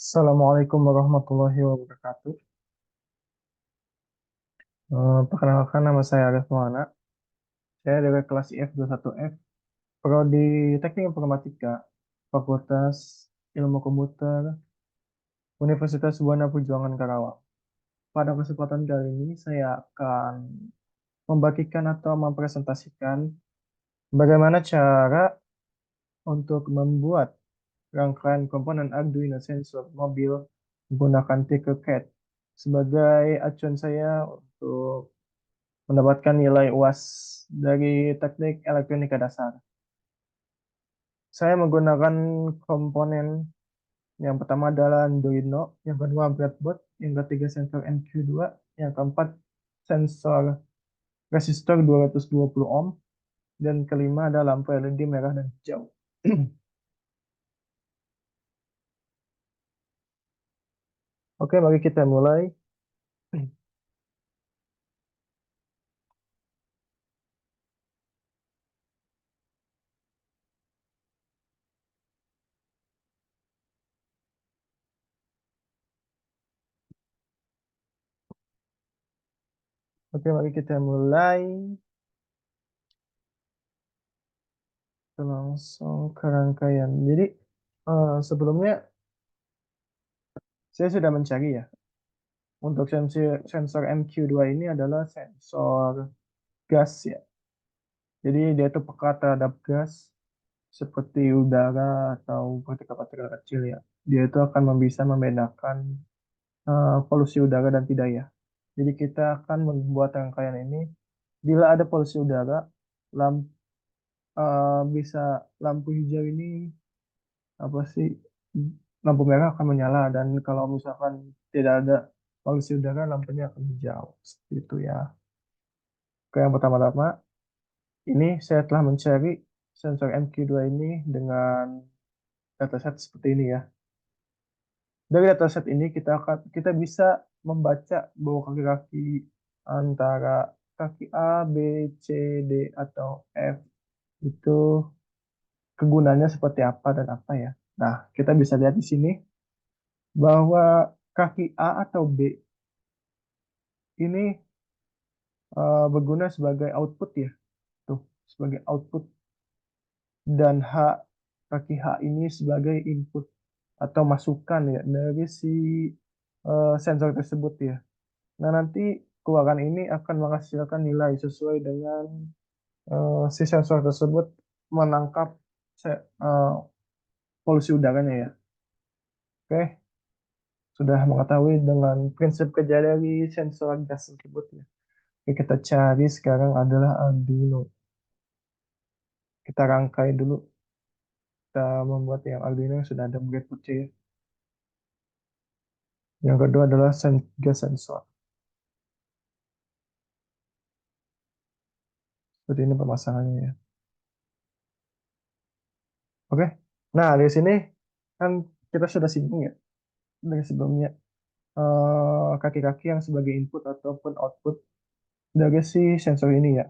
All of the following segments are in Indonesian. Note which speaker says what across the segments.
Speaker 1: Assalamualaikum warahmatullahi wabarakatuh. Perkenalkan nama saya Arif Maulana. Saya dari kelas IF21F, Prodi Teknik Informatika, Fakultas Ilmu Komputer, Universitas Buana Perjuangan Karawang. Pada kesempatan kali ini saya akan membagikan atau mempresentasikan bagaimana cara untuk membuat rangkaian komponen Arduino sensor mobil menggunakan Tinkercad sebagai acuan saya untuk mendapatkan nilai UAS dari teknik elektronika dasar. Saya menggunakan komponen yang pertama adalah Arduino, yang kedua breadboard, yang ketiga sensor MQ2, yang keempat sensor resistor 220 ohm, dan kelima ada lampu LED merah dan hijau. Oke, mari kita mulai. Oke, mari kita mulai. Kita langsung ke rangkaian. Jadi, sebelumnya saya sudah mencari ya. Untuk sensor MQ2 ini adalah sensor gas ya. Jadi dia itu peka terhadap gas seperti udara atau partikel-partikel kecil ya. Dia itu akan bisa membedakan polusi udara dan tidak ya. Jadi kita akan membuat rangkaian ini bila ada polusi udara, lam, bisa lampu hijau ini apa sih, lampu merah akan menyala, dan kalau misalkan tidak ada polusi udara lampunya akan hijau seperti itu ya. Oke, yang pertama-tama ini saya telah mencari sensor MQ2 ini dengan dataset seperti ini ya. Dari dataset ini kita bisa membaca bahwa kaki-kaki antara kaki A, B, C, D atau F itu kegunaannya seperti apa dan apa ya. Nah, kita bisa lihat di sini bahwa kaki A atau B ini berguna sebagai output ya. Tuh, sebagai output, dan kaki H ini sebagai input atau masukan ya dari si sensor tersebut ya. Nah, nanti keluaran ini akan menghasilkan nilai sesuai dengan si sensor tersebut menangkap eh, polusi udaranya ya. Oke, sudah mengetahui dengan prinsip kerja dari sensor gas tersebut ya. Oke, kita cari sekarang adalah Arduino. Kita rangkai dulu. Kita membuat yang Arduino yang sudah ada breadboard-nya ya. Yang kedua adalah gas sensor. Seperti ini pemasangannya ya. Oke. Nah, dari sini kan kita sudah singgung ya dari sebelumnya, kaki-kaki yang sebagai input ataupun output dari si sensor ini ya.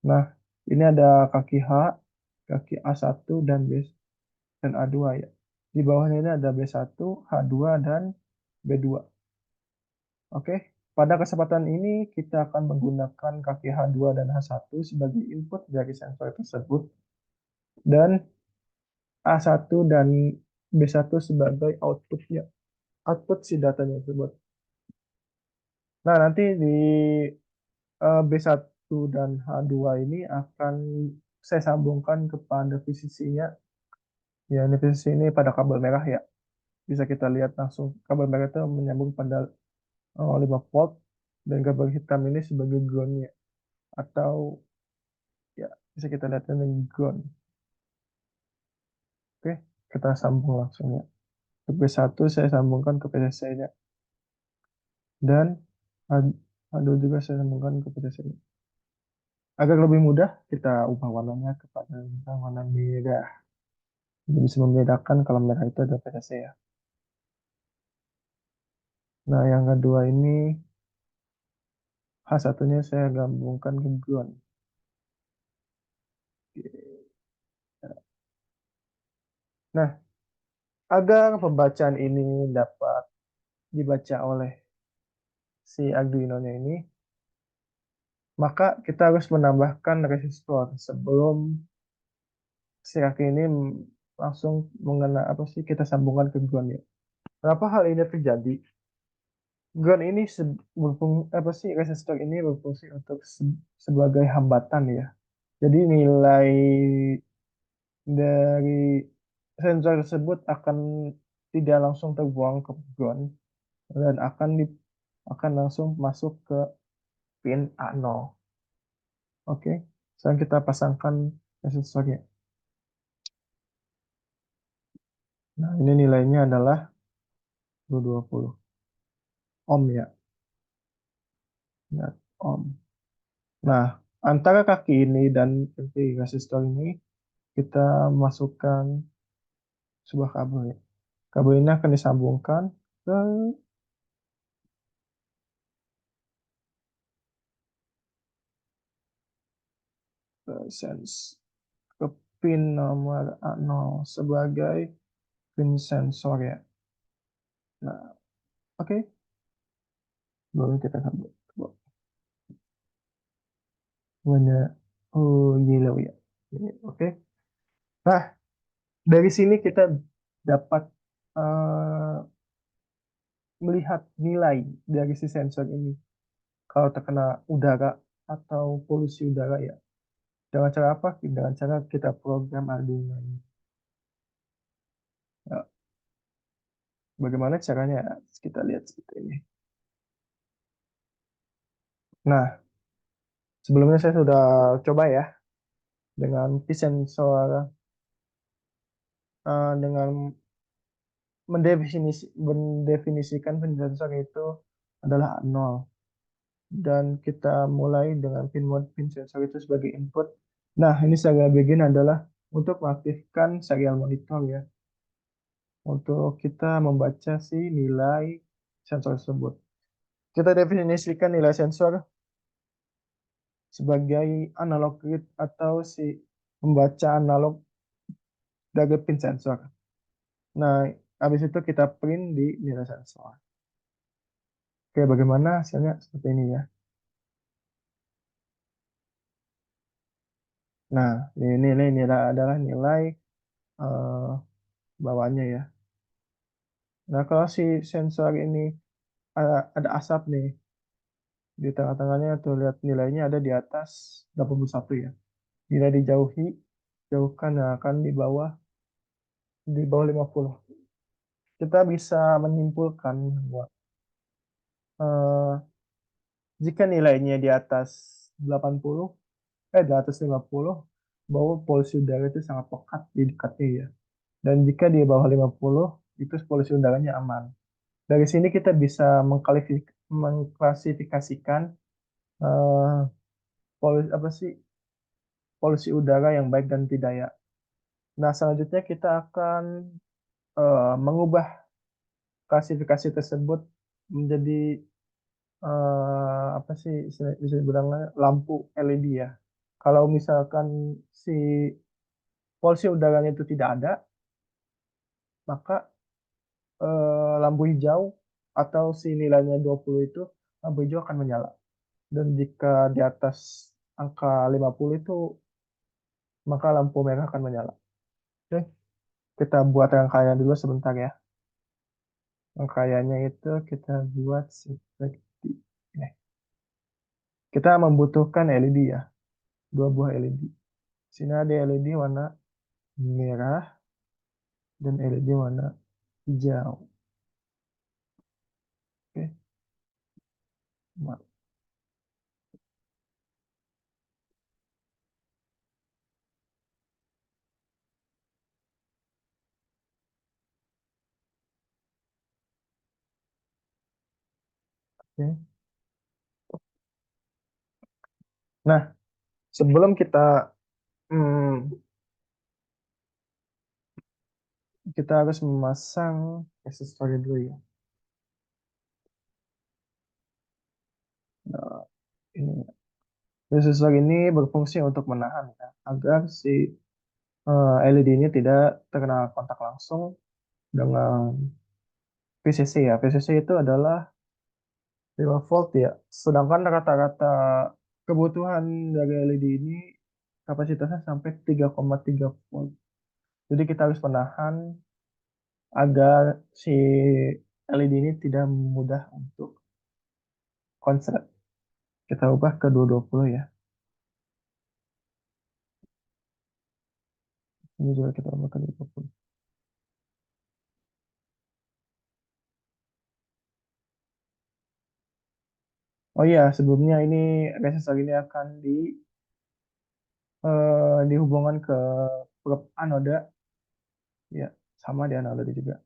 Speaker 1: Nah, ini ada kaki H, kaki A1 dan A2 ya. Di bawahnya ini ada B1, H2 dan B2. Oke. Pada kesempatan ini kita akan menggunakan kaki H2 dan H1 sebagai input dari sensor tersebut, dan A1 dan B1 sebagai outputnya, output si datanya tersebut. Nah, nanti di B1 dan H2 ini akan saya sambungkan kepada VCC-nya. Ya, ini VCC ini pada kabel merah ya. Bisa kita lihat langsung kabel merah itu menyambung pada 5 volt, dan kabel hitam ini sebagai ground-nya. Atau ya, bisa kita lihat ini ground. Oke, kita sambung langsung ya. Ke B1 saya sambungkan ke PCC-nya. Dan H2 juga saya sambungkan ke PCC-nya. Agar lebih mudah, kita ubah warnanya kepada warna merah. Jadi bisa membedakan kalau merah itu adalah PCC ya. Nah, yang kedua ini H1-nya saya gabungkan ke ground. Nah, Agar pembacaan ini dapat dibaca oleh si Arduino-nya ini, maka kita harus menambahkan resistor sebelum si kaki ini langsung mengena apa sih kita sambungkan ke ground ya. Kenapa hal ini terjadi? Ground ini apa sih resistor ini berfungsi untuk sebagai hambatan ya. Jadi nilai dari sensor tersebut akan tidak langsung terbuang ke ground dan akan langsung masuk ke pin A0. Oke, sekarang kita pasangkan resistornya. Nah, ini nilainya adalah 220 ohm ya. Ya, ohm. Nah, antara kaki ini dan inti resistor ini kita masukkan sebuah kabel ya. Kabel ini akan disambungkan ke, ke sens ke pin nomor A0 sebagai pin sensor ya. Nah, oke, baru kita sambung. Mana oh yellow ya. Oke. Nah, dari sini kita dapat eh, melihat nilai dari si sensor ini. Kalau terkena udara atau polusi udara ya. Dengan cara apa? Dengan cara kita program Arduino ini. Ya, bagaimana caranya? Kita lihat seperti ini. Nah, sebelumnya saya sudah coba ya dengan sensor dengan mendefinisikan sensor itu adalah nol dan kita mulai dengan pin sensor itu sebagai input. Nah, ini saya begin adalah untuk mengaktifkan serial monitor ya, untuk kita membaca si nilai sensor tersebut. Kita definisikan nilai sensor sebagai analog read atau si membaca analog dari pin sensor. Nah, habis itu kita print di nilai sensor. Oke, bagaimana hasilnya seperti ini ya. Nah, ini nilai adalah nilai eh, bawahnya ya. Nah, kalau si sensor ini ada asap nih di tengah-tengahnya tuh lihat nilainya ada di atas 81 ya. Bila dijauhi, jauhkan yang akan di bawah 50. Kita bisa menyimpulkan bahwa eh, jika nilainya di atas 80, di atas 50, bahwa polusi udara itu sangat pekat di dekatnya ya. Dan jika di bawah 50, itu polusi udaranya aman. Dari sini kita bisa mengklasifikasikan eh, apa sih polusi udara yang baik dan tidak ya. Nah, selanjutnya kita akan mengubah klasifikasi tersebut menjadi apa sih bisa dibilangnya lampu LED ya. Kalau misalkan si polusi udaranya itu tidak ada, maka lampu hijau atau si nilainya 20 itu lampu hijau akan menyala. Dan jika di atas angka 50 itu maka lampu merah akan menyala. Oke, kita buat rangkaian dulu sebentar ya. Rangkaiannya itu kita buat seperti ini. Kita membutuhkan LED ya, dua buah LED. Sini ada LED warna merah dan LED warna hijau. Oke, oke. Nah, sebelum hmm, kita harus memasang resistor dulu ya. Nah, ini resistor ini berfungsi untuk menahan ya, agar si LED ini tidak terkena kontak langsung dengan VCC ya. VCC itu adalah 5 volt ya. Sedangkan rata-rata kebutuhan dari LED ini kapasitasnya sampai 3,3 volt. Jadi kita harus menahan agar si LED ini tidak mudah untuk konslet. Kita ubah ke 220 ya. Ini juga kita ubah ke 220. Oh iya, sebelumnya ini resistor ini akan dihubungkan ke probe anoda ya, sama di anoda juga.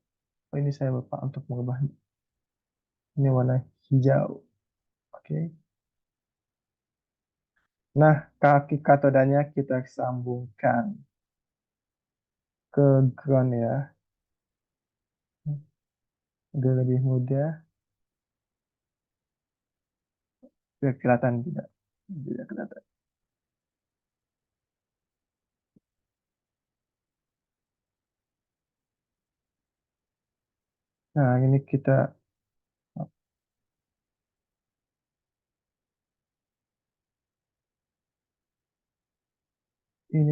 Speaker 1: Oh, ini saya lupa untuk mengubah ini warna hijau. Oke. Nah, kaki katodanya kita sambungkan ke ground ya, agar lebih mudah. Biar kelihatan tidak, tidak kelihatan. Nah, ini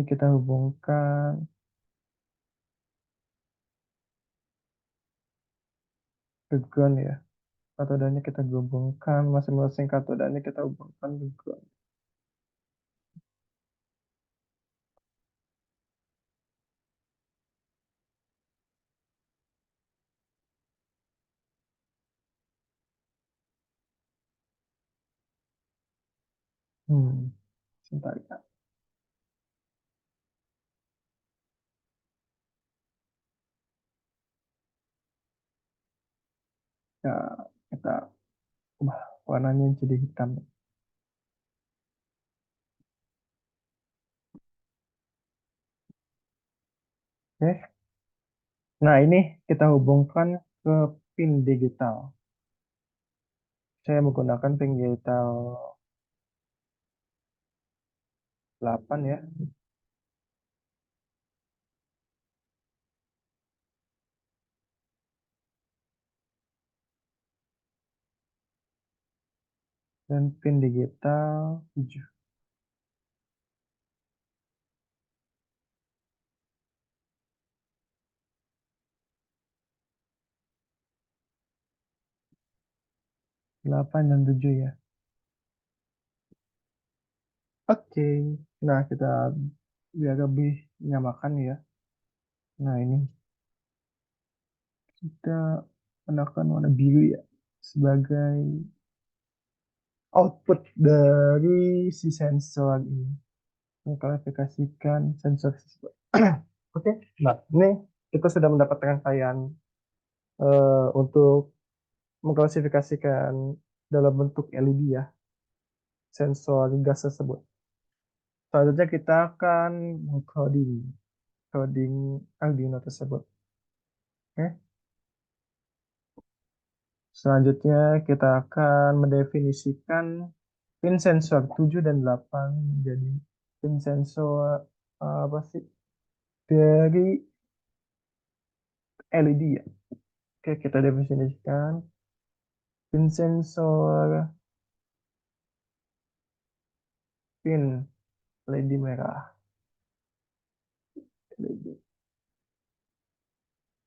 Speaker 1: kita hubungkan ke ground ya. Katodanya kita hubungkan, masing-masing katodanya kita hubungkan ke ground. Sebentar ya. Ya, kita ubah warnanya jadi hitam. Oke. Nah, ini kita hubungkan ke pin digital. Saya menggunakan pin digital 8 ya. Dan pin digital 7. 8 dan 7 ya. Oke. Nah, kita biar lebih menyamakan ya. Nah, ini kita gunakan warna biru ya sebagai output dari si sensor ini. Mengklarifikasikan sensor tersebut. Oke. Nah, ini kita sudah mendapatkan rangkaian untuk mengklasifikasikan dalam bentuk LED ya, sensor gas tersebut. Selanjutnya kita akan mengcoding coding Arduino tersebut. Oke. Selanjutnya kita akan mendefinisikan pin sensor 7 dan 8 menjadi pin sensor apa sih dari LED ya. Oke, kita definisikan pin sensor pin LED merah, LED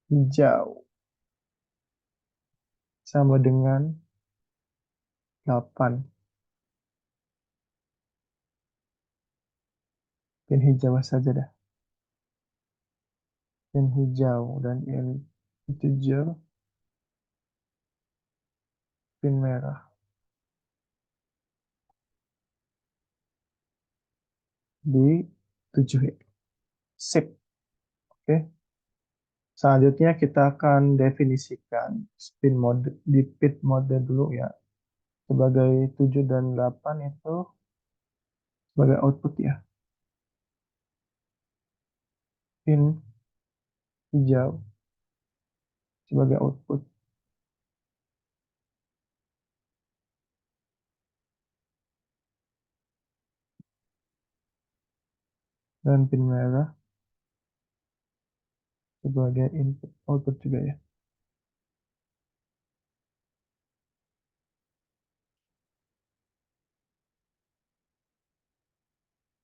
Speaker 1: hijau sama dengan 8 pin hijau saja dah. Pin hijau dan yang hijau pin merah di 7 ya. Sip. Oke. Selanjutnya kita akan definisikan spin mode di pit mode dulu ya. Sebagai 7 dan 8 itu sebagai output ya. Pin hijau sebagai output dan pin merah sebagai input output juga ya.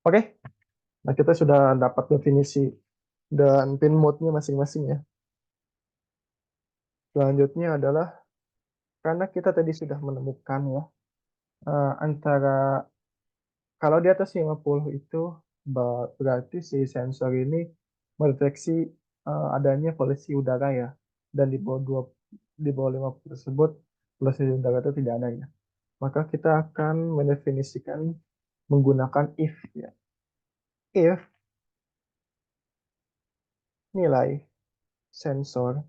Speaker 1: Oke, nah kita sudah dapat definisi dan pin mode-nya masing-masing ya. Selanjutnya adalah karena kita tadi sudah menemukan ya antara kalau di atas 50 itu berarti si sensor ini mendeteksi adanya polusi udara ya. Dan di bawah 50 tersebut polusi udara itu tidak ada ya. Maka kita akan mendefinisikan menggunakan if ya. If nilai sensor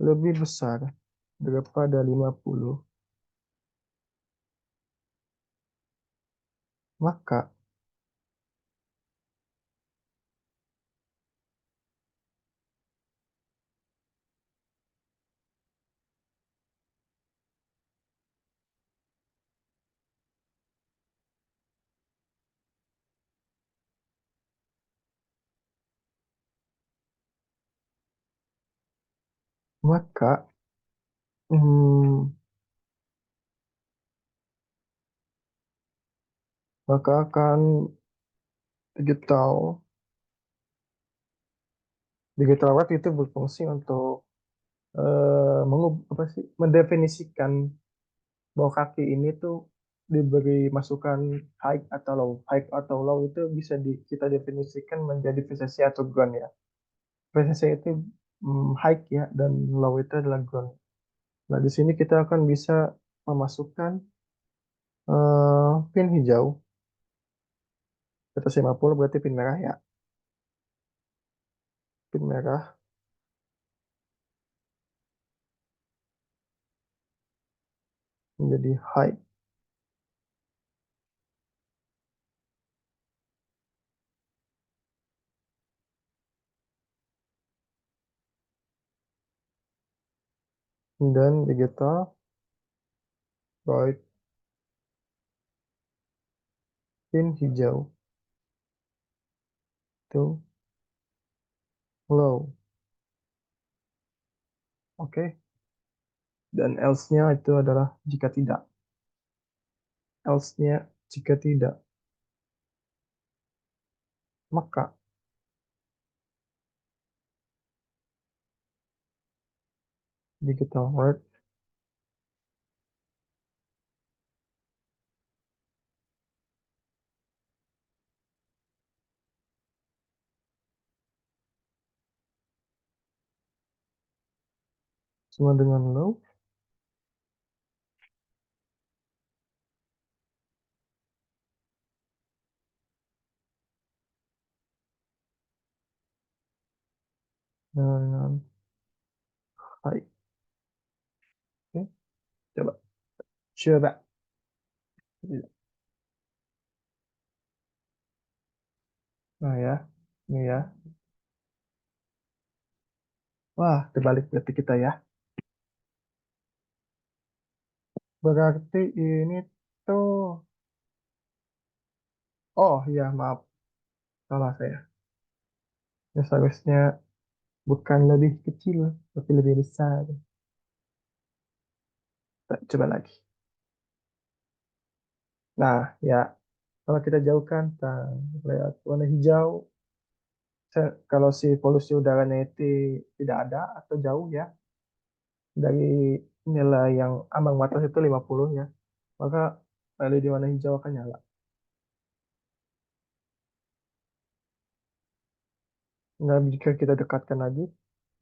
Speaker 1: lebih besar daripada 50, maka maka hmm, maka akan digital digital web itu berfungsi untuk apa sih mendefinisikan bahwa kaki ini tuh diberi masukan high atau low. High atau low itu bisa kita definisikan menjadi VCC atau ground ya. VCC itu high ya dan low itu adalah ground. Nah, di sini kita akan bisa memasukkan pin hijau di atas 50 berarti pin merah ya. Pin merah menjadi high dan digital right pin hijau itu low. Oke. Dan else-nya itu adalah jika tidak. Else-nya jika tidak, maka digital word sama dengan low. Dengan high. Oke, coba. Coba. Nah ya, ini ya. Wah, terbalik berarti kita ya. Berarti ini tuh, oh iya maaf, salah saya. Ya seharusnya bukan lebih kecil, tapi lebih besar. Kita coba lagi. Nah, ya, kalau kita jauhkan lewat warna hijau, kalau si polusi udaranya itu tidak ada atau jauh ya, dari nilai yang ambang batas itu 50 ya, maka LED warna hijau akan nyala. Nah, jika kita dekatkan lagi,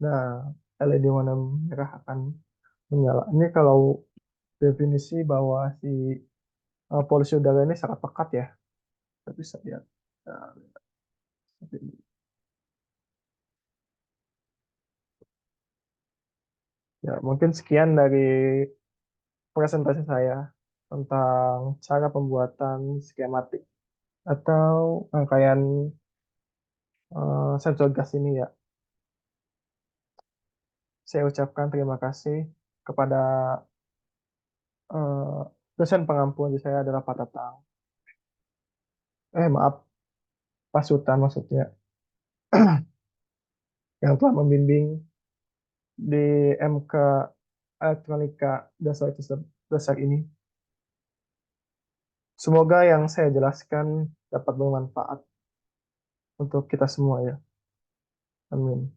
Speaker 1: nah LED warna merah akan menyala. Ini kalau definisi bahwa si polusi udara ini sangat pekat ya. Kita bisa lihat. Nah, seperti ini. Ya, mungkin sekian dari presentasi saya tentang cara pembuatan skematik atau rangkaian sensor gas ini ya. Saya ucapkan terima kasih kepada eh, dosen pengampu di saya adalah Pak Tatang. Maaf, Pak Sultan maksudnya. yang telah membimbing di MK Elektronika dasar ini. Semoga yang saya jelaskan dapat bermanfaat untuk kita semua ya. Amin.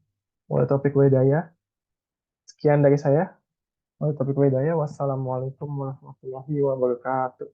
Speaker 1: Mulai topik Wedaya. Sekian dari saya. Mulai topik Wedaya. Wassalamualaikum warahmatullahi wabarakatuh.